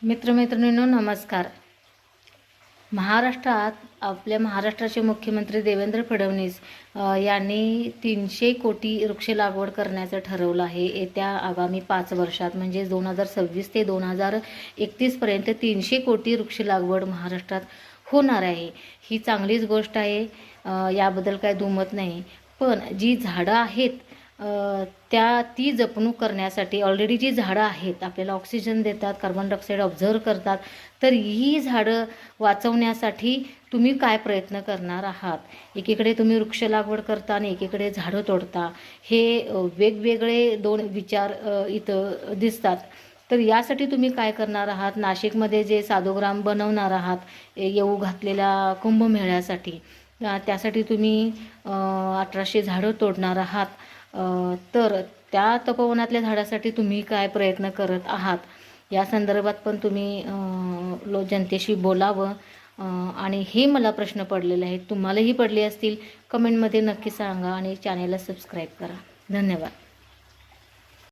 मित्रमैत्रिणींनो नमस्कार. महाराष्ट्रात आपल्या महाराष्ट्राचे मुख्यमंत्री देवेंद्र फडणवीस यांनी 300 कोटी वृक्ष लागवड करण्याचं ठरवलं आहे. येत्या आगामी 5 वर्षात म्हणजे 2026 ते 2031 पर्यंत 300 कोटी वृक्ष लागवड महाराष्ट्रात होणार आहे. ही चांगलीच गोष्ट आहे, याबद्दल काय दुमत नाही. पण जी झाडं आहेत ती जपणूक करण्यासाठी ऑलरेडी जी झाडं आहेत आपल्याला ऑक्सिजन देतात, कार्बन डायऑक्साईड ऑब्झर्व करतात, तर ही झाडं वाचवण्यासाठी तुम्ही काय प्रयत्न करणार आहात? एकीकडे तुम्ही वृक्ष लागवड करता आणि एकीकडे झाडं तोडता. हे वेगवेगळे दोन विचार इथं दिसतात. तर यासाठी तुम्ही काय करणार आहात? नाशिकमध्ये जे साधूग्राम बनवणार आहात येऊ घातलेल्या कुंभमेळ्यासाठी, त्यासाठी तुम्ही 1800 झाडं तोडणार आहात. तर त्या तपोवनातल्या झाडासाठी तुम्ही काय प्रयत्न करत आहात या संदर्भात पण तुम्ही जनतेशी बोलावं. आणि हे मला प्रश्न पडलेले आहेत, तुम्हालाही पडले असतील. कमेंटमध्ये नक्की सांगा आणि चॅनेलला सबस्क्राईब करा. धन्यवाद.